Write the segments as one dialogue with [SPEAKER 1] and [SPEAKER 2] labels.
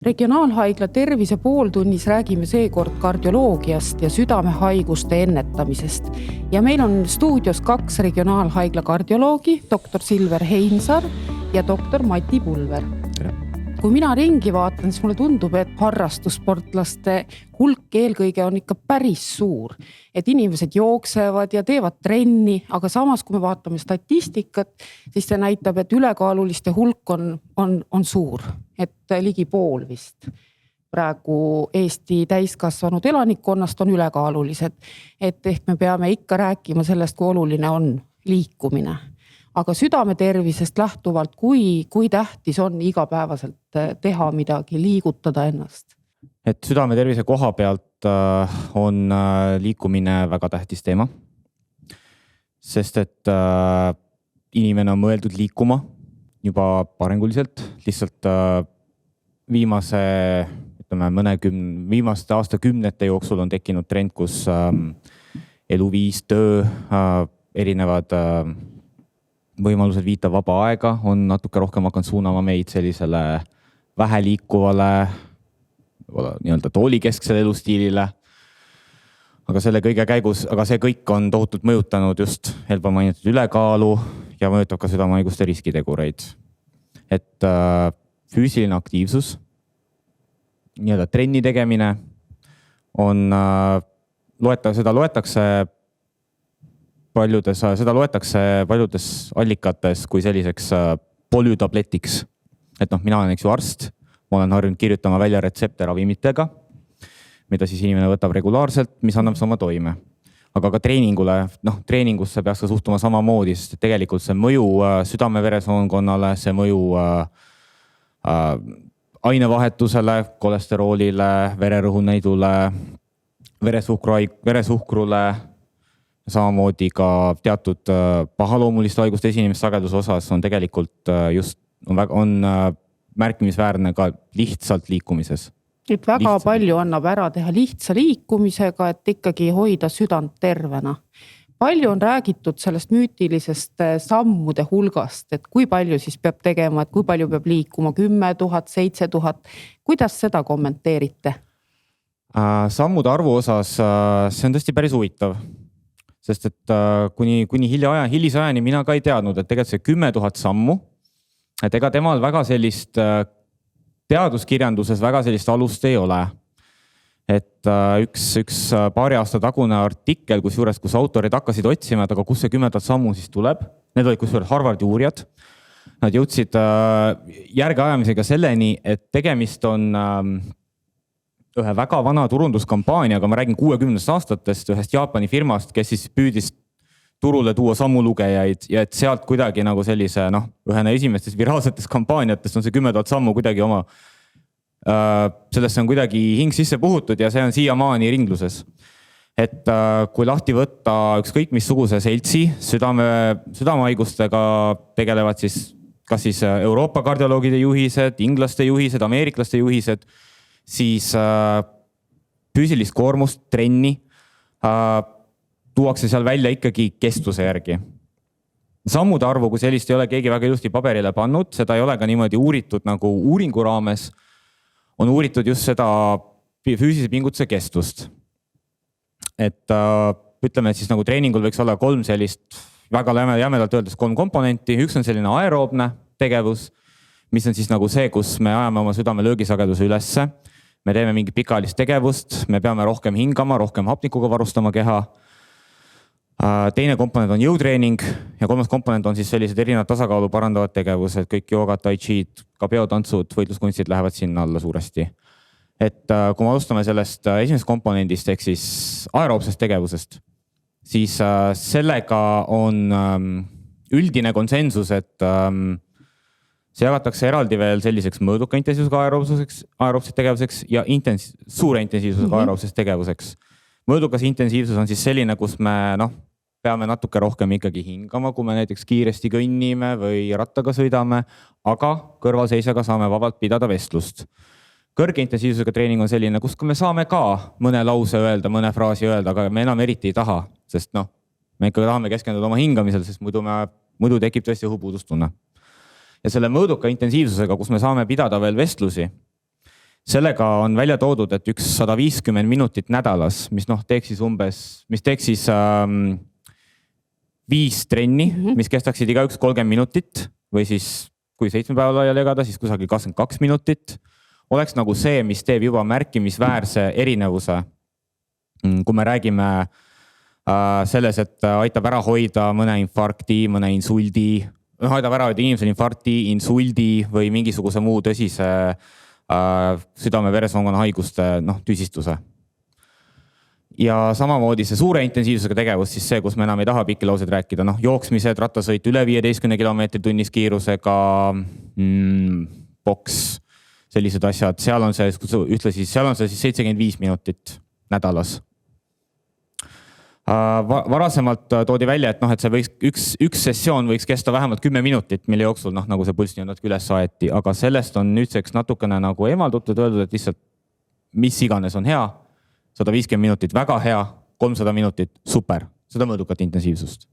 [SPEAKER 1] Regionaalhaigla tervise pooltunnis räägime seekord kardioloogiast ja südamehaiguste ennetamisest. Ja meil on stuudios 2 regionaalhaigla kardioloogi, doktor Silver Heinsaar ja doktor Mati Pulver. Kui mina ringi vaatan, siis mulle tundub, et harrastussportlaste hulk eelkõige on ikka päris suur. Et inimesed jooksevad ja teevad trenni, aga samas kui me vaatame statistikat, siis see näitab, et ülekaaluliste hulk on suur. Et ligi pool vist. Praegu Eesti täiskasvanud elanikkonnast on ülekaalulised. Et ehk me peame ikka rääkima sellest, kui oluline on liikumine. Aga südametervisest lähtuvalt, kui tähtis on igapäevaselt teha midagi, liigutada ennast?
[SPEAKER 2] Et südametervise koha pealt on liikumine väga tähtis teema. Sest et inimene on mõeldud liikuma juba arenguliselt. Lihtsalt viimaste aastakümnete jooksul on tekkinud trend, kus eluviis, töö, erinevad võimalused viita vaba aega on natuke rohkem hakanud suunama meid sellisele väheliikuvale, nii-öelda toolikesksele elustiilile. Aga selle kõige käigus, see kõik on tohutult mõjutanud just eelpool mainitud ülekaalu ja mõjutab ka südamehaiguste riskitegureid. Et füüsiline aktiivsus, nii-öelda trenni tegemine on, seda loetakse paljudes allikates kui selliseks polütabletiks. Et mina olen arst, ma olen harjunud kirjutama välja retsepte ravimitega, mida siis inimene võtab regulaarselt, mis annab sama toime. Aga ka treeningusse peaks ka suhtuma samamoodi, sest tegelikult see mõju südame-veresoonkonnale, see mõju ainevahetusele, kolesteroolile, vererõhunäidule, veresuhkrule, samamoodi ka teatud pahaloomuliste haiguste esinemissageduse osas on tegelikult on märkimisväärne ka lihtsalt liikumises.
[SPEAKER 1] Et väga palju annab ära teha lihtsa liikumisega, et ikkagi hoida südant tervena. Palju on räägitud sellest müütilisest sammude hulgast, et kui palju siis peab tegema, et kui palju peab liikuma, 10 000, 7 000. Kuidas seda kommenteerite?
[SPEAKER 2] Sammude arvu osas see on tõesti päris huvitav. Sest et kuni hilisajani mina ka ei teadnud, et tegelikult see 10 000 sammu, et ega temal väga sellist teaduskirjanduses väga sellist alust ei ole. Et üks paari aasta tagune artikkel, kus autorid hakkasid otsima, et aga kus see 10 000 sammu siis tuleb. Need olid kusjuures Harvardi uurijad. Nad jõudsid järgeajamisega selleni, et tegemist on ühe väga vana turunduskampaaniaga, ma räägin 60 aastatest ühest Jaapani firmast, kes siis püüdis turule tuua sammulugejaid ja et sealt kuidagi nagu sellise, ühena esimestest viraalsetest kampaaniatest on see 10 000 sammu kuidagi sellesse on kuidagi hing sisse puhutud ja see on siiamaani ringluses. Et kui lahti võtta ükskõik missuguse seltsi, südamehaigustega tegelevad siis kas siis Euroopa kardioloogide juhised, inglaste juhised, ameeriklaste juhised, siis füüsilist koormust, trenni tuuakse seal välja ikkagi kestvuse järgi. Sammude arvu, kui sellist ei ole keegi väga ilusti paberile pannud, seda ei ole ka niimoodi uuritud nagu uuringu raames, on uuritud just seda füüsilise pingutuse kestvust. Et ütleme, et siis nagu treeningul võiks olla 3 sellist, väga jämedalt öeldes 3 komponenti. Üks on selline aeroobne tegevus, mis on siis nagu see, kus me ajame oma südame löögisageduse ülesse. Me teeme mingi pikaajalist tegevust, me peame rohkem hingama, rohkem hapnikuga varustama keha. Teine komponent on jõutreening ja 3. komponent on siis sellised erinevad tasakaalu parandavad tegevused, kõik joogat, tai chi'd, ka peotantsud, võitluskunstid lähevad sinna alla suuresti. Et kui me alustame sellest esimesest komponendist ehk siis aeroobsest tegevusest, siis sellega on üldine konsensus, et see jagatakse eraldi veel selliseks mõõduka intensiivsusega aeroobseks tegevuseks ja suure intensiivsusega aeroobseks tegevuseks. Mõõdukas intensiivsus on siis selline, kus me peame natuke rohkem ikkagi hingama, kui me näiteks kiiresti kõnnime või rattaga sõidame, aga kõrvalseisjaga saame vabalt pidada vestlust. Kõrge intensiivsusega treening on selline, kus me saame ka mõne lause öelda, mõne fraasi öelda, aga me enam eriti ei taha, sest me ikka tahame keskenduda oma hingamisel, sest muidu tekib tõesti õhupuudustunne. Ja selle mõõduka intensiivsusega, kus me saame pidada veel vestlusi, sellega on välja toodud, et üks 150 minutit nädalas, mis teeks siis 5 trenni, mis kestaksid igaüks 30 minutit või siis kui 7 päeva laiali jagada, siis kusagil 22 minutit, oleks nagu see, mis teeb juba märkimisväärse erinevuse. Kui me räägime selles, et aitab ära hoida mõne infarkti, mõne insuldi, aitab ära hoida inimesel infarkti, insuldi või mingisuguse muu tõsise südame-veresoonkonna haiguste tüsistuse. Ja samamoodi see suure intensiivsusega tegevus, siis see, kus me enam ei taha pikki lauseid rääkida, jooksmised, rattasõit üle 15 kilomeetri tunnis kiirusega, boks, sellised asjad, seal on see siis 75 minutit nädalas. Varasemalt toodi välja, et see võiks, üks sessioon võiks kesta vähemalt 10 minutit, mille jooksul nagu see pulss natuke üles saeti, aga sellest on nüüdseks natukene nagu eemaldutud, öeldud, et lihtsalt mis iganes on hea, 150 minutit väga hea, 300 minutit super, seda mõõdukat intensiivsust.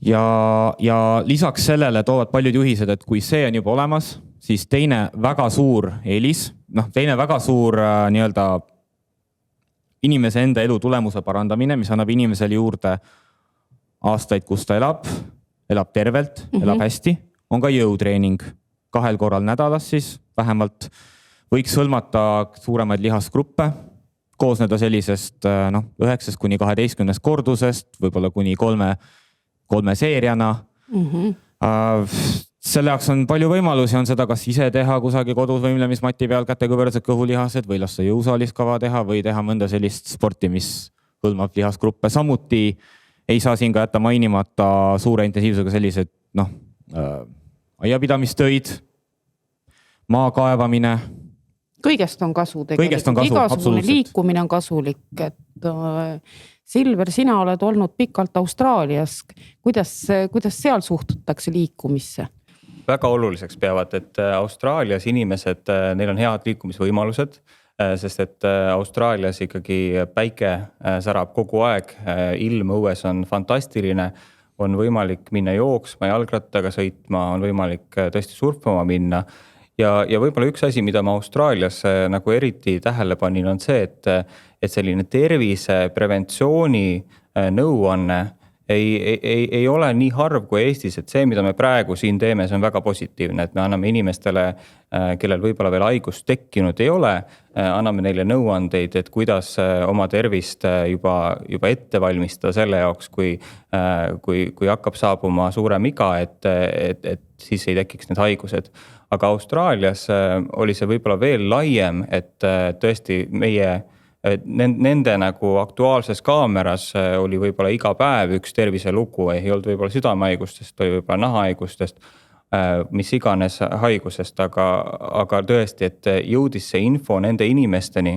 [SPEAKER 2] Ja lisaks sellele toovad paljud juhised, et kui see on juba olemas, siis teine väga suur eelis, teine väga suur nii-öelda inimese enda elu tulemuse parandamine, mis annab inimesele juurde aastaid, kus ta elab tervelt, elab hästi, on ka jõutreening 2 korral nädalas siis vähemalt. Võiks hõlmata suuremaid lihasgruppe, koosneda sellisest 9 kuni 12 kordusest, võib-olla kuni 3 seeriana. Selle jaoks on palju võimalusi, on seda kas ise teha kusagil kodus võimlemismati peal, kätekõversed kõhulihased või lasta jõusaalis kava teha või teha mõnda sellist sporti, mis hõlmab lihasgruppe. Samuti ei saa siin ka jätta mainimata suure intensiivsusega sellised aiapidamistöid, maa kaevamine.
[SPEAKER 1] Kõigest on kasu tegelikult.
[SPEAKER 2] Kõigest on kasu,
[SPEAKER 1] igasugune liikumine on kasulik, et Silver, sina oled olnud pikalt Austraalias. Kuidas seal suhtutakse liikumisse?
[SPEAKER 3] Väga oluliseks peavad, et Austraalias inimesed, neil on head liikumisvõimalused, sest et Austraalias ikkagi päike särab kogu aeg, ilm õues on fantastiline, on võimalik minna jooksma, jalgrattaga sõitma, on võimalik tõesti surfama minna. Ja võib-olla üks asi, mida ma Austraalias nagu eriti tähele panin, on see, et selline tervise preventsiooni nõuanne ei ole nii harv kui Eestis, et see, mida me praegu siin teeme, see on väga positiivne, et me anname inimestele, kellel võib-olla veel haigust tekkinud ei ole, anname neile nõuandeid, et kuidas oma tervist juba ette valmistada selle jaoks, kui hakkab saabuma suurem iga, et siis ei tekiks need haigused. Aga Austraalias oli see võib-olla veel laiem, et tõesti nende nagu aktuaalses kaameras oli võib-olla iga päev üks terviselugu, ei olnud võib-olla südamehaigustest, oli võib-olla nahahaigustest, mis iganes haigusest, aga tõesti, et jõudis see info nende inimesteni,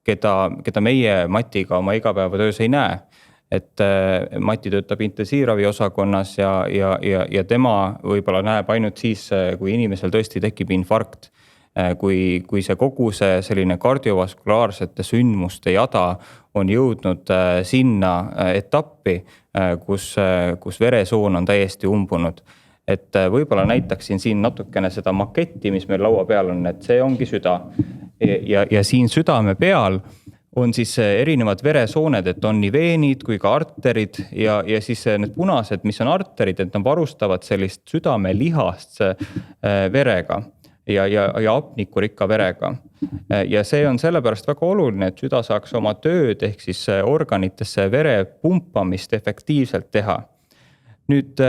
[SPEAKER 3] keda meie Matiga oma igapäevatöös ei näe. Et Mati töötab intensiivravi osakonnas ja tema võib-olla näeb ainult siis, kui inimesel tõesti tekib infarkt. Kui see kogu see selline kardiovaskulaaarsete sündmuste jada on jõudnud sinna etappi, kus veresoon on täiesti umbunud. Et võib-olla näitaksin siin natukene seda maketti, mis meil laua peal on, et see ongi süda. Ja siin südame peal on siis erinevad veresooned, et on nii veenid kui ka arterid ja siis need punased, mis on arterid, et nad varustavad sellist südamelihast verega ja hapnikurikka verega. Ja see on sellepärast väga oluline, et süda saaks oma tööd ehk siis organitesse vere pumpamist efektiivselt teha. Nüüd,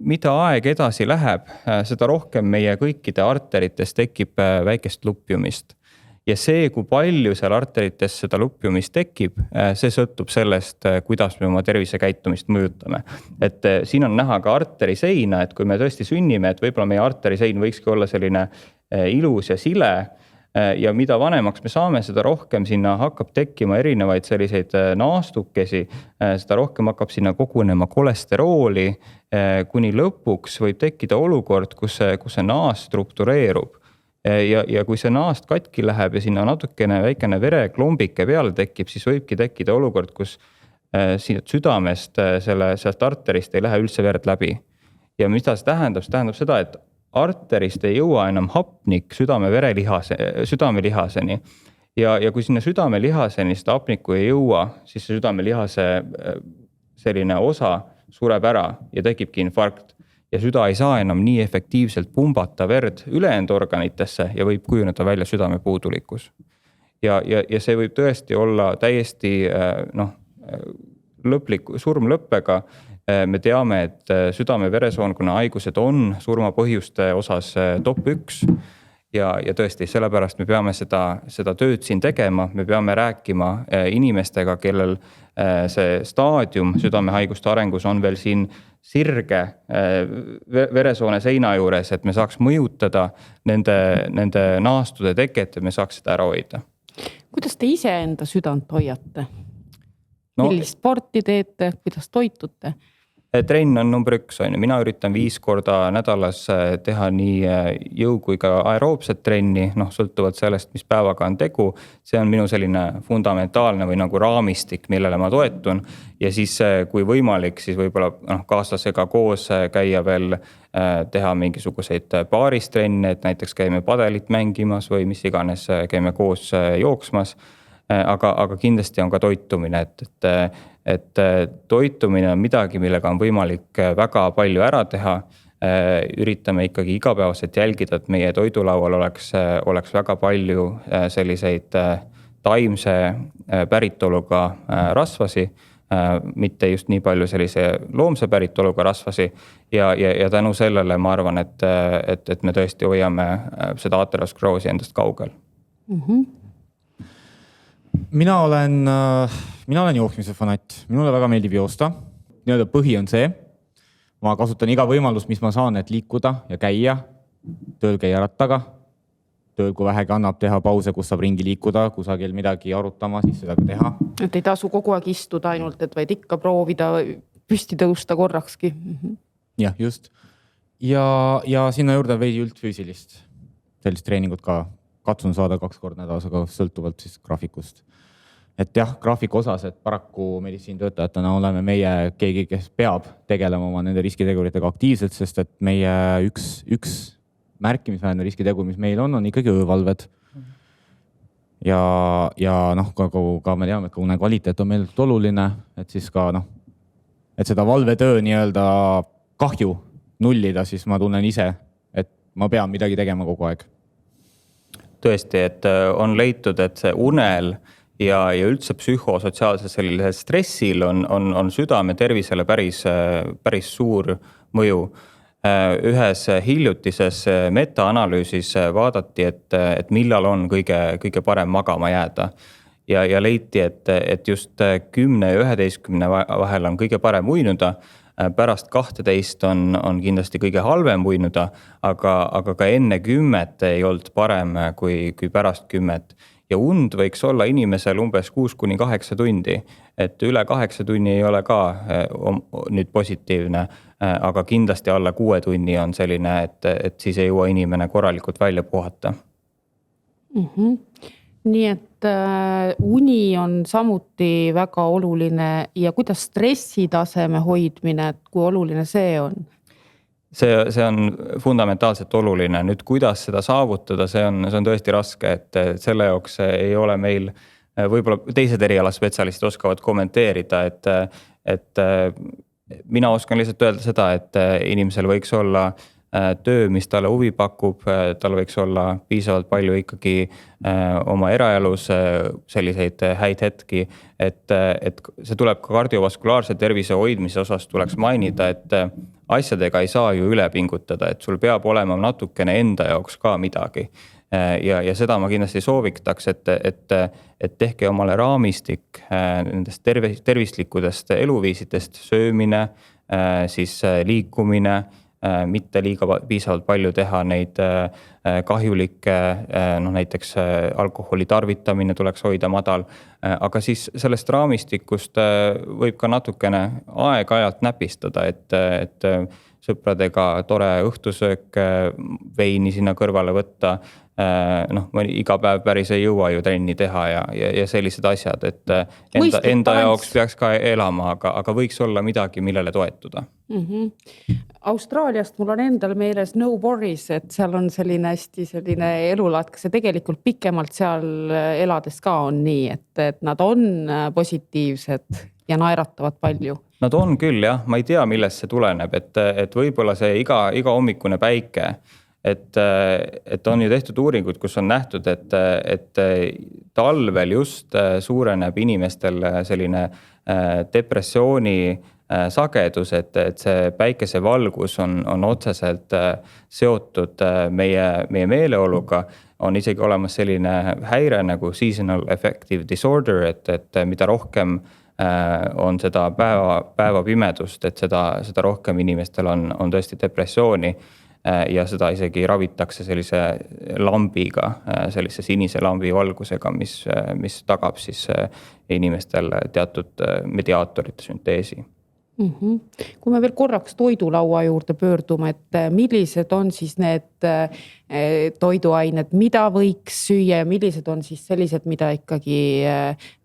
[SPEAKER 3] mida aeg edasi läheb, seda rohkem meie kõikide arterites tekib väikest lupjumist. Ja see, kui palju seal arterites seda lupjumist tekib, see sõltub sellest, kuidas me oma tervisekäitumist mõjutame. Et siin on näha ka arteriseina, et kui me tõesti sünnime, et võib-olla meie arterisein võikski olla selline ilus ja sile ja mida vanemaks me saame, seda rohkem sinna hakkab tekkima erinevaid selliseid naastukesi, seda rohkem hakkab sinna kogunema kolesterooli, kuni lõpuks võib tekkida olukord, kus see naas struktureerub. Ja kui see naast katki läheb ja sinna natukene väikene vereklombike peale tekib, siis võibki tekkida olukord, kus südamest sealt arterist ei lähe üldse verd läbi. Ja mida see tähendab? See tähendab seda, et arterist ei jõua enam hapnik südamelihaseni. Ja kui sinna südamelihaseni seda hapnikku ei jõua, siis see südamelihase selline osa sureb ära ja tekibki infarkt. Ja süda ei saa enam nii efektiivselt pumbata verd ülejäänud organitesse ja võib kujuneda välja südamepuudulikkus. Ja see võib tõesti olla täiesti surmlõppega. Me teame, et südame-veresoonkonna haigused on surmapõhjuste osas top 1 ja tõesti sellepärast me peame seda tööd siin tegema, me peame rääkima inimestega, kellel see staadium südamehaiguste arengus on veel siin sirge veresoone seina juures, et me saaks mõjutada nende naastude teket ja me saaks seda ära hoida.
[SPEAKER 1] Kuidas te ise enda südant hoiate? Millist sporti teete, kuidas toitute?
[SPEAKER 3] Trenn on number 1. Mina üritan 5 korda nädalas teha nii jõu kui ka aeroobset trenni, sõltuvalt sellest, mis päevaga on tegu. See on minu selline fundamentaalne või nagu raamistik, millele ma toetun. Ja siis kui võimalik, siis võib-olla kaaslasega koos käia veel teha mingisuguseid paaristrenne, et näiteks käime padelit mängimas või mis iganes käime koos jooksmas. Aga kindlasti on ka toitumine, et toitumine on midagi, millega on võimalik väga palju ära teha. Üritame ikkagi igapäevaselt jälgida, et meie toidulaual oleks väga palju selliseid taimse päritoluga rasvasi, mitte just nii palju sellise loomse päritoluga rasvasi ja tänu sellele ma arvan, et me tõesti hoiame seda ateroskleroosi endast kaugel.
[SPEAKER 2] Mina olen jooksmise fanatt, minule väga meeldib joosta. Nii-öelda põhi on see, ma kasutan iga võimalus, mis ma saan, et liikuda ja käia, tööl käia rattaga, tööl kui vähegi annab teha pause, kus saab ringi liikuda, kusagil midagi arutama, siis seda ka teha.
[SPEAKER 1] Et ei tasu kogu aeg istuda ainult, et vaid ikka proovida püsti tõusta korrakski.
[SPEAKER 2] Jah, just. Ja sinna juurde veidi üldfüüsilist sellist treeningut ka. Katsun saada 2 korda nädalas, aga sõltuvalt siis graafikust. Et jah, graafiku osas, et paraku meditsiinitöötajatena oleme meie keegi, kes peab tegelema oma nende riskiteguritega aktiivselt, sest et meie üks märkimisväärne riskitegur, mis meil on ikkagi öövalved. Ja ka me teame, et ka une kvaliteet on meil oluline, et siis ka et seda valvetöö nii-öelda kahju nullida, siis ma tunnen ise, et ma pean midagi tegema kogu aeg.
[SPEAKER 3] Tõesti, et on leitud, et see unel ja üldse psühhosotsiaalse sellise stressil on südame tervisele päris suur mõju. Ühes hiljutises metaanalüüsis vaadati, et millal on kõige parem magama jääda. Ja leiti, et just 10 ja 11 vahel on kõige parem uinuda. Pärast 12 on kindlasti kõige halvem uinuda, aga ka enne 10 ei olnud parem kui pärast 10. Ja und võiks olla inimesel umbes 6-8 tundi, et üle 8 tunni ei ole ka nüüd positiivne, aga kindlasti alla 6 tunni on selline, et siis ei jõua inimene korralikult välja puhata.
[SPEAKER 1] Nii et uni on samuti väga oluline ja kuidas stressitaseme hoidmine, et kui oluline see on?
[SPEAKER 3] See on fundamentaalselt oluline. Nüüd kuidas seda saavutada, see on tõesti raske, et selle jaoks ei ole meil, võib-olla teised erialaspetsialistid oskavad kommenteerida, et mina oskan lihtsalt öelda seda, et inimesel võiks olla töö, mis talle huvi pakub, tal võiks olla piisavalt palju ikkagi oma eraelus selliseid häid hetki, et see tuleb ka kardiovaskulaarse tervise hoidmise osas tuleks mainida, et asjadega ei saa ju üle pingutada, et sul peab olema natukene enda jaoks ka midagi. Ja seda ma kindlasti soovitaks, et tehke omale raamistik nendest tervislikudest eluviisitest, söömine, siis liikumine, mitte liiga piisavalt palju teha neid kahjulikke, näiteks alkoholi tarvitamine tuleks hoida madal, aga siis sellest raamistikust võib ka natukene aeg-ajalt näpistada, et sõpradega tore õhtusöök, veini sinna kõrvale võtta. Noh, iga päev päris ei jõua ju trenni teha ja sellised asjad, et enda jaoks peaks ka elama, aga võiks olla midagi, millele toetuda.
[SPEAKER 1] Austraaliast mul on endal meeles No Worries, et seal on hästi elulaad, kas see tegelikult pikemalt seal elades ka on nii, et nad on positiivsed ja naeratavad palju?
[SPEAKER 3] Nad on küll jah, ma ei tea, millest see tuleneb, et võib-olla see iga hommikune päike, et on ju tehtud uuringud, kus on nähtud, et talvel just suureneb inimestel selline depressiooni sagedus, et see päikesevalgus on otseselt seotud meie meeleoluga. On isegi olemas selline häire nagu seasonal affective disorder, et mida rohkem on seda päevapimedust, et seda rohkem inimestel on tõesti depressiooni ja seda isegi ravitakse sellise lambiga, sellise sinise lambi valgusega, mis tagab siis inimestel teatud mediaatorite sünteesi.
[SPEAKER 1] Kui me veel korraks toidulaua juurde pöördume, et millised on siis need toiduained, mida võiks süüa ja millised on siis sellised, mida ikkagi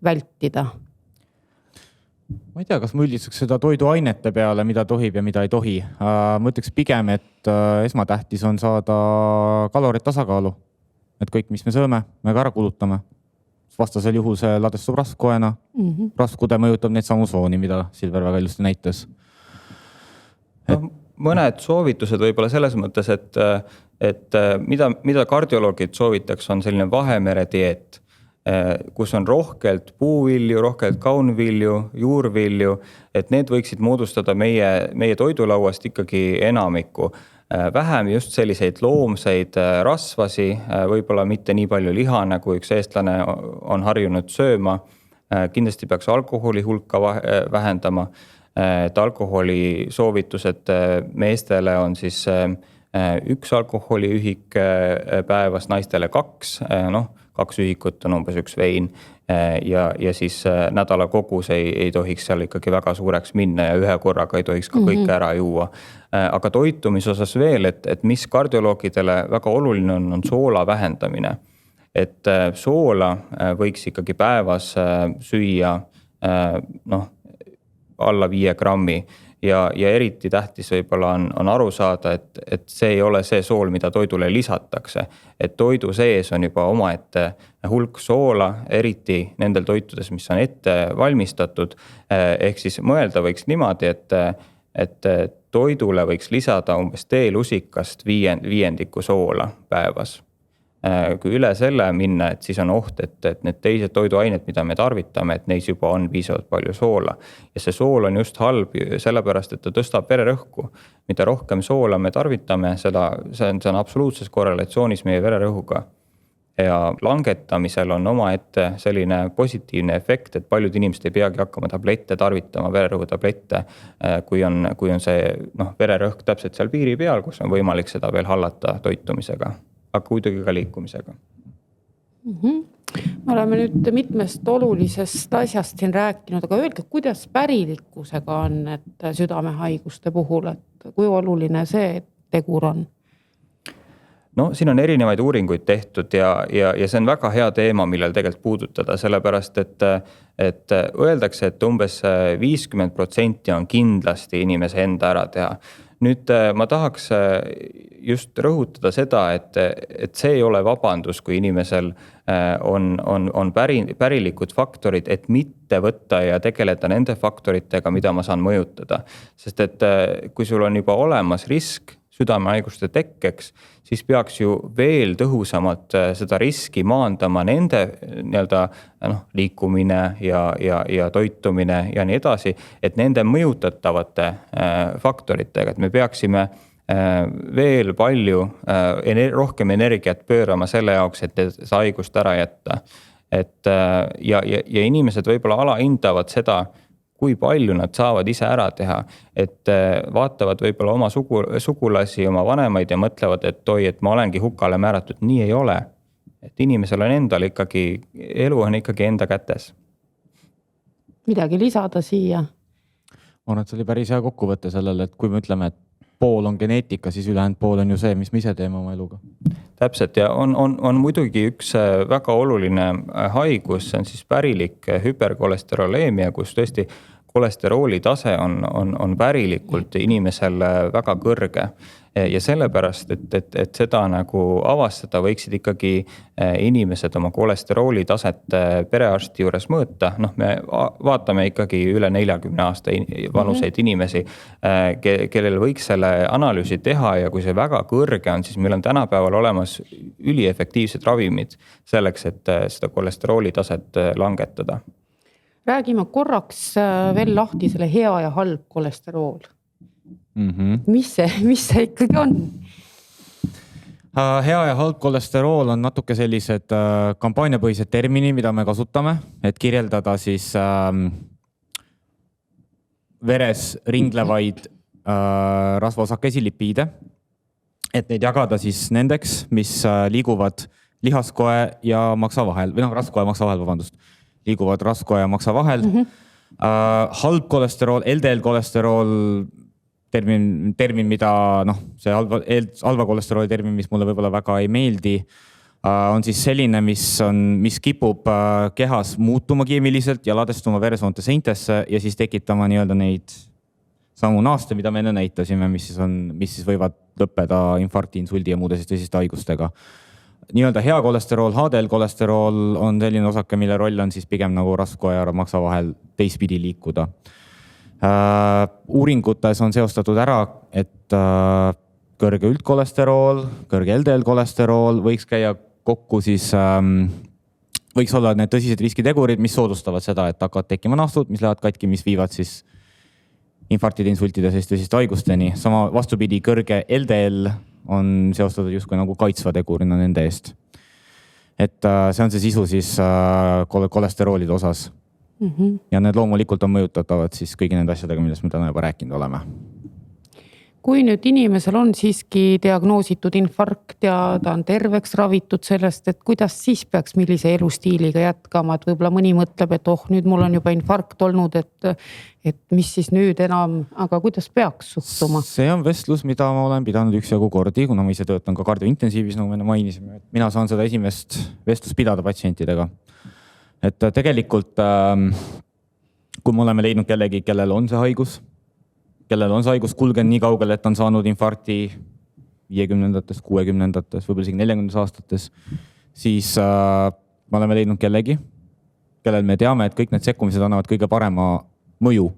[SPEAKER 1] vältida?
[SPEAKER 2] Ma ei tea, kas ma üldistaks seda toiduainete peale, mida tohib ja mida ei tohi. Ma ütleks pigem, et esmatähtis on saada kalorid tasakaalu. Et kõik, mis me sööme, me ka ära kulutame. Vastasel juhul see ladestub raskuena. Raskude mõjutab neid samu sooni, mida Silver väga ilusti näitas.
[SPEAKER 3] Mõned soovitused võib-olla selles mõttes, et mida kardioloogid soovitaks, on selline Vahemere dieet, kus on rohkelt puuvilju, rohkelt kaunvilju, juurvilju, et need võiksid moodustada meie toidulauast ikkagi enamikku. Vähem just selliseid loomseid rasvasi, võib-olla mitte nii palju liha, nagu üks eestlane on harjunud sööma. Kindlasti peaks alkoholi hulka vähendama. Et alkoholi soovitused meestele on siis 1 alkoholiühik päevas, naistele 2, 2 ühikut on umbes 1 vein ja siis nädala kogus ei tohiks seal ikkagi väga suureks minna ja ühe korraga ei tohiks ka kõike ära juua. Aga toitumise osas veel, et mis kardioloogidele väga oluline on soola vähendamine. Et soola võiks ikkagi päevas süüa alla 5 grammi. Ja eriti tähtis võib-olla on aru saada, et see ei ole see sool, mida toidule lisatakse. Et toidu sees on juba omaette hulk soola, eriti nendel toitudes, mis on ette valmistatud. Ehk siis mõelda võiks niimoodi, et toidule võiks lisada umbes teelusikast viiendiku soola päevas. Kui üle selle minna, et siis on oht, et need teised toiduained, mida me tarvitame, et neis juba on piisavalt palju soola. Ja see sool on just halb sellepärast, et ta tõstab vererõhku. Mida rohkem soola me tarvitame, see on absoluutses korrelatsioonis meie vererõhuga. Ja langetamisel on omaette selline positiivne efekt, et paljud inimesed ei peagi hakkama tablette tarvitama, vererõhutablette, kui on see vererõhk täpselt seal piiri peal, kus on võimalik seda veel hallata toitumisega. Aga kuidagi ka liikumisega.
[SPEAKER 1] Me oleme nüüd mitmest olulisest asjast siin rääkinud, aga öelge, kuidas pärilikkusega on, et südamehaiguste puhul, et kui oluline see tegur on?
[SPEAKER 3] No siin on erinevaid uuringuid tehtud ja see on väga hea teema, millel tegelikult puudutada, sellepärast, et öeldakse, et umbes 50% on kindlasti inimese enda ära teha. Nüüd ma tahaks just rõhutada seda, et see ei ole vabandus, kui inimesel on pärilikud faktorid, et mitte võtta ja tegeleda nende faktoritega, mida ma saan mõjutada. Sest et kui sul on juba olemas risk südamehaiguste tekkeks, siis peaks ju veel tõhusamalt seda riski maandama nende liikumine ja toitumine ja nii edasi, et nende mõjutatavate faktoritega, et me peaksime veel palju rohkem energiat pöörama selle jaoks, et seda haigust ära jätta. Ja inimesed võib-olla alahindavad seda, kui palju nad saavad ise ära teha, et vaatavad võib-olla oma sugulasi, oma vanemaid ja mõtlevad, et ma olengi hukale määratud. Nii ei ole. Et inimesel on endal ikkagi, elu on ikkagi enda kätes.
[SPEAKER 1] Midagi lisada siia?
[SPEAKER 2] Ma arvan, et see oli päris hea kokkuvõte sellele, et kui me ütleme, et pool on geneetika, siis ülejäänud pool on ju see, mis me ise teeme oma eluga.
[SPEAKER 3] Täpselt ja on muidugi üks väga oluline haigus, see on siis pärilik hüperkolesteroleemia, kus tõesti kolesterooli tase on pärilikult inimesel väga kõrge. Ja sellepärast, et seda nagu avastada, võiksid ikkagi inimesed oma kolesterooli taset perearsti juures mõõta. Me vaatame ikkagi üle 40 aasta vanuseid inimesi, kellel võiks selle analüüsi teha ja kui see väga kõrge on, siis meil on tänapäeval olemas üliefektiivsed ravimid selleks, et seda kolesterooli taset langetada.
[SPEAKER 1] Räägime korraks veel lahti selle hea ja halb kolesterool. Mis see ikkagi on?
[SPEAKER 2] Hea ja halb kolesterool on natuke sellised kampaaniapõhised termini, mida me kasutame, et kirjeldada siis veres ringlevaid rasvaosakesi lipiide, et neid jagada siis nendeks, mis liiguvad lihaskoe ja maksa vahel või rasvkoe ja maksa vahel, liiguvad rasvkoe ja maksa vahel. Halb kolesterool, LDL kolesterool, termin, mida see halva kolesterooli termin, mis mulle võib-olla väga ei meeldi, on siis selline, mis kipub kehas muutuma keemiliselt ja ladestuma veresoonte seintesse ja siis tekitama nii-öelda neid samu naaste, mida me enne näitasime, mis siis võivad lõppeda infarkti, insuldi ja muude tõsiste haigustega. Nii-öelda hea kolesterool, HDL kolesterool on selline osake, mille roll on siis pigem nagu rasvkoe ja maksa vahel teistpidi liikuda. Uuringutes on seostatud ära, et kõrge üldkolesterool, kõrge LDL kolesterool võiks käia kokku siis, võiks olla need tõsised riskitegurid, mis soodustavad seda, et hakkavad tekkima naastud, mis lähevad katki, mis viivad siis infarktide, insultide tõsiste haigusteni. Sama vastupidi, kõrge LDL on seostatud justkui nagu kaitsva tegurina nende eest. Et see on see sisu siis kolesteroolide osas. Ja need loomulikult on mõjutatavad siis kõigi nende asjadega, millest me täna juba rääkinud oleme.
[SPEAKER 1] Kui nüüd inimesel on siiski diagnoositud infarkt ja ta on terveks ravitud sellest, et kuidas siis peaks millise elustiiliga jätkama, et võib-olla mõni mõtleb, et nüüd mul on juba infarkt olnud, et mis siis nüüd enam, aga kuidas peaks suhtuma?
[SPEAKER 2] See on vestlus, mida ma olen pidanud üksjagu kordi, kuna ma ise töötan ka kardiointensiivis, nagu me mainisime, et mina saan seda esimest vestlust pidada patsientidega. Et tegelikult, kui me oleme leidnud kellegi, kellel on see haigus kulgenud nii kaugel, et on saanud infarkti 50-ndates, 60-ndates, võib-olla isegi 40 aastates, siis me oleme leidnud kellegi, kellel me teame, et kõik need sekkumised annavad kõige parema mõju.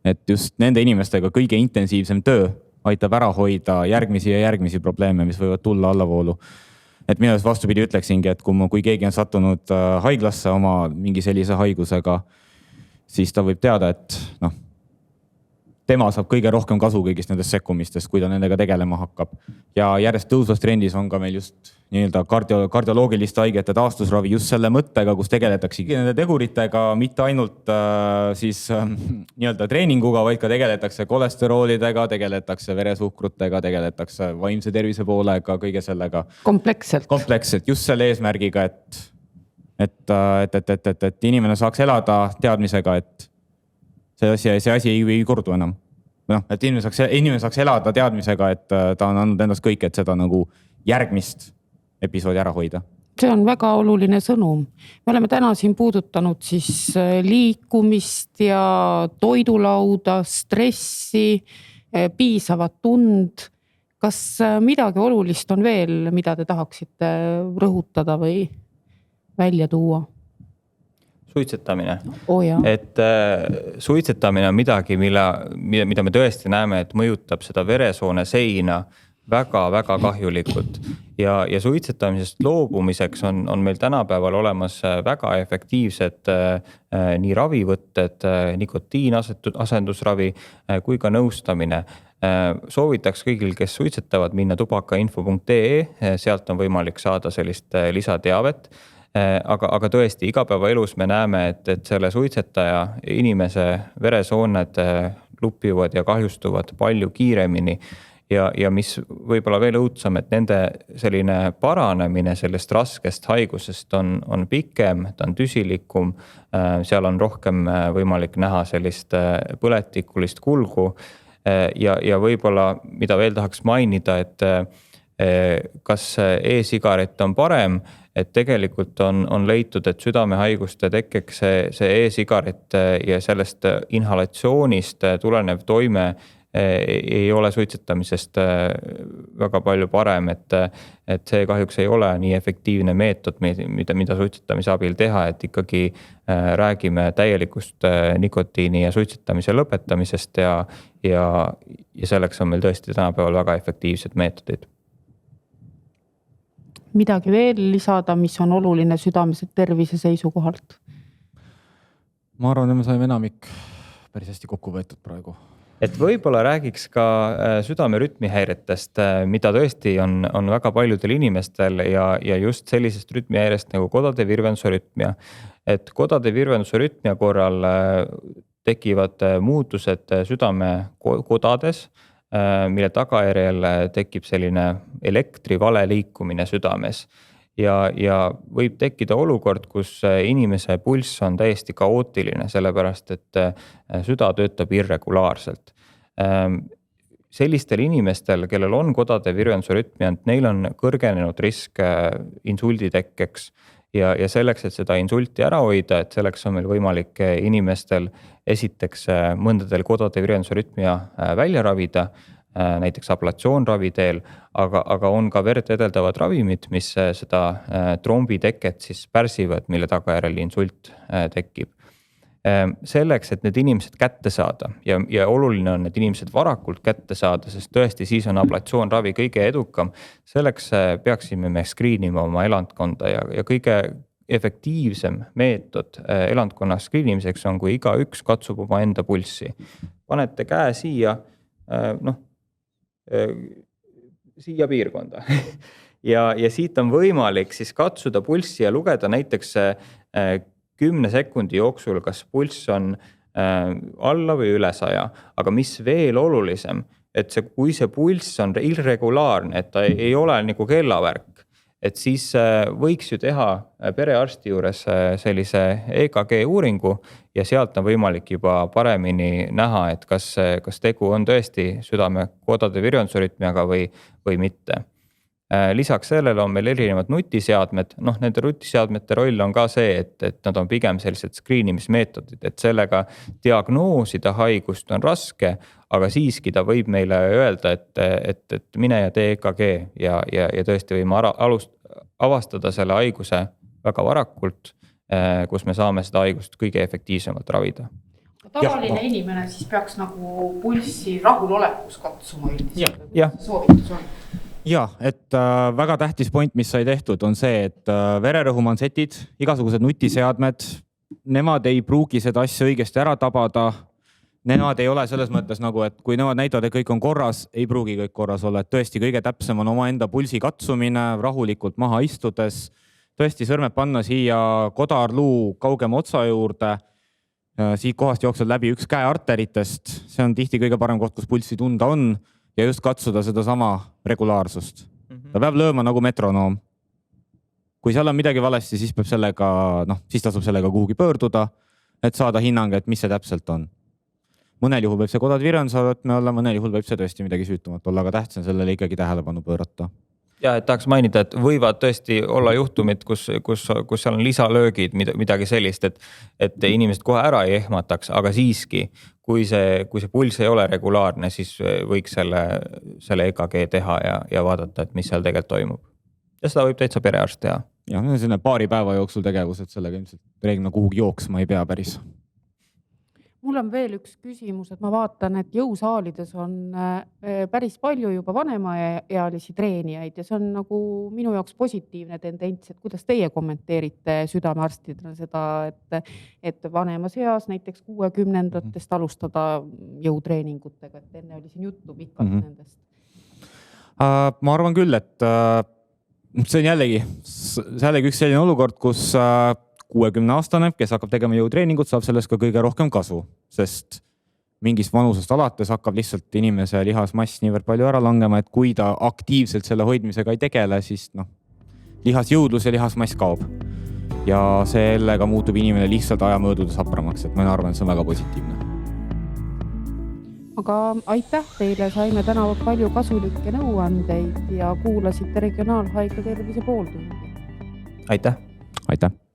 [SPEAKER 2] Et just nende inimestega kõige intensiivsem töö aitab ära hoida järgmisi ja järgmisi probleeme, mis võivad tulla allavoolu. Et minu vastupidi ütleksingi, et kui keegi on sattunud haiglasse oma mingi sellise haigusega, siis ta võib teada, et tema saab kõige rohkem kasu kõigist nendest sekkumistest, kui ta nendega tegelema hakkab. Ja järjest tõusvas trendis on ka meil just nii-öelda kardioloogiliste haigete taastusravi just selle mõttega, kus tegeletakse nende teguritega, mitte ainult siis nii-öelda treeninguga, vaid ka tegeletakse kolesteroolidega, tegeletakse veresuhkrutega, tegeletakse vaimse tervise poolega, kõige sellega. Kompleksselt, just selle eesmärgiga, et inimene saaks elada teadmisega, et see asi ei kordu enam. Et inimene saaks elada teadmisega, et ta on andnud endast kõik, et seda nagu järgmist episoodi ära hoida.
[SPEAKER 1] See on väga oluline sõnum. Me oleme täna siin puudutanud siis liikumist ja toidulauda, stressi, piisavat tund. Kas midagi olulist on veel, mida te tahaksite rõhutada või välja tuua?
[SPEAKER 3] Suitsetamine.
[SPEAKER 1] Et
[SPEAKER 3] suitsetamine on midagi, mida me tõesti näeme, et mõjutab seda veresoone seina väga-väga kahjulikult. Ja suitsetamisest loobumiseks on meil tänapäeval olemas väga efektiivsed nii ravivõtted, nikotiinasendusravi kui ka nõustamine. Soovitaks kõigil, kes suitsetavad, minna tubakainfo.ee, sealt on võimalik saada sellist lisateavet. Aga tõesti, igapäevaelus me näeme, et selle suitsetaja inimese veresooned lupivad ja kahjustuvad palju kiiremini. Ja mis võib-olla veel õudsam, et nende selline paranemine sellest raskest haigusest on pikem, ta on tüsilikum, seal on rohkem võimalik näha sellist põletikulist kulgu. ja võib-olla, mida veel tahaks mainida, et kas e-sigaret on parem, et tegelikult on leitud, et südamehaiguste tekkeks see e-sigaret ja sellest inhalatsioonist tulenev toime ei ole suitsetamisest väga palju parem, et see kahjuks ei ole nii efektiivne meetod, mida suitsetamise abil teha, et ikkagi räägime täielikust nikotiini ja suitsetamise lõpetamisest ja selleks on meil tõesti tänapäeval väga efektiivsed meetodid.
[SPEAKER 1] Midagi veel lisada, mis on oluline südamise tervise seisukohalt?
[SPEAKER 2] Ma arvan, et me saime enamik päris hästi kokku võetud praegu.
[SPEAKER 3] Et võib-olla räägiks ka südame rütmihäiretest, mida tõesti on väga paljudel inimestel ja just sellisest rütmihäirest nagu kodade virvensurütmia. Et kodade virvensurütmia korral tekivad muutused südame kodades, mille tagajärjel tekib selline elektrivale liikumine südames. Ja võib tekkida olukord, kus inimese pulss on täiesti kaootiline, sellepärast et süda töötab irregulaarselt. Sellistel inimestel, kellel on kodade virvensurütmia, neil on kõrgenenud risk insuldi tekkeks ja selleks, et seda insulti ära hoida, et selleks on meil võimalik inimestel esiteks mõndadel kodade virvensurütmia välja ravida, näiteks ablatsioonravi teel, aga on ka verd edeldavad ravimid, mis seda trombiteket siis pärsivad, mille tagajärjel insult tekib. Selleks, et need inimesed kätte saada ja oluline on need inimesed varakult kätte saada, sest tõesti siis on ablatsioonravi kõige edukam. Selleks peaksime me skriinima oma elandkonda ja kõige efektiivsem meetod elandkonna skriinimiseks on, kui igaüks katsub oma enda pulssi. Panete käe siia, siia piirkonda ja siit on võimalik siis katsuda pulssi ja lugeda näiteks 10 sekundi jooksul, kas pulss on alla või üle 100, aga mis veel olulisem, et kui see pulss on irregulaarne, et ta ei ole nagu kellavärk, et siis võiks ju teha perearsti juures sellise EKG uuringu ja sealt on võimalik juba paremini näha, et kas tegu on tõesti südame kodade virvensurütmiaga või mitte. Lisaks sellele on meil erinevad nutiseadmed. Nende nutiseadmete roll on ka see, et nad on pigem sellised skriinimismeetodid, et sellega diagnoosida haigust on raske, aga siiski ta võib meile öelda, et mine ja tee EKG ja tõesti võime avastada selle haiguse väga varakult, kus me saame seda haigust kõige efektiivsemalt ravida.
[SPEAKER 1] Tavaline inimene siis peaks nagu pulssi rahulolekus katsuma üldiselt. Soovitus on.
[SPEAKER 2] Ja, et väga tähtis point, mis sai tehtud, on see, et vererõhumansetid, igasugused nutiseadmed, nemad ei pruugi seda asja õigesti ära tabada. Nemad ei ole selles mõttes nagu, et kui nemad näitavad, et kõik on korras, ei pruugi kõik korras olla. Et tõesti kõige täpsem on oma enda pulsi katsumine, rahulikult maha istudes, tõesti sõrmed panna siia kodarluu kaugema otsa juurde, siit kohast jookseb läbi üks käe arteritest, see on tihti kõige parem koht, kus pulssi tunda on. Ja just katsuda seda sama regulaarsust. Ta peab lööma nagu metronoom. Kui seal on midagi valesti, siis peab sellega, siis tasub sellega kuhugi pöörduda, et saada hinnang, et mis see täpselt on. Mõnel juhul võib see kodad virvensurütmia olla, mõnel juhul võib see tõesti midagi süütumat olla, aga tähtis on sellele ikkagi tähelepanu pöörata.
[SPEAKER 3] Ja, et tahaks mainida, et võivad tõesti olla juhtumid, kus seal on lisalöögid, midagi sellist, et inimesed kohe ära ei ehmataks, aga siiski, kui see pulss ei ole regulaarne, siis võiks selle EKG teha ja vaadata, et mis seal tegelikult toimub. Ja seda võib täitsa perearst teha.
[SPEAKER 2] Ja, selline paari päeva jooksul tegevus, et sellega ilmselt reeglina kuhugi jooksma ei pea päris.
[SPEAKER 1] Mul on veel üks küsimus, et ma vaatan, et jõusaalides on päris palju juba vanemaealisi treenijaid ja see on nagu minu jaoks positiivne tendents, et kuidas teie kommenteerite südamearstidena seda, et vanemas eas näiteks 60-ndatest alustada jõutreeningutega, et enne oli siin juttu pikalt nendest?
[SPEAKER 2] Ma arvan küll, et see on jällegi üks selline olukord, kus 60-aastane, kes hakkab tegema jõutreeningut, saab sellest ka kõige rohkem kasu, sest mingist vanusest alates hakkab lihtsalt inimese lihasmass niivõrd palju ära langema, et kui ta aktiivselt selle hoidmisega ei tegele, siis lihasjõudlus ja lihasmass kaob. Ja sellega muutub inimene lihtsalt aja möödudes hapramaks, et ma arvan, et see on väga positiivne.
[SPEAKER 1] aga aitäh teile, saime täna palju kasulikke nõuandeid ja kuulasite Regionaalhaigla tervise pooltundi.
[SPEAKER 3] aitäh.
[SPEAKER 2] aitäh.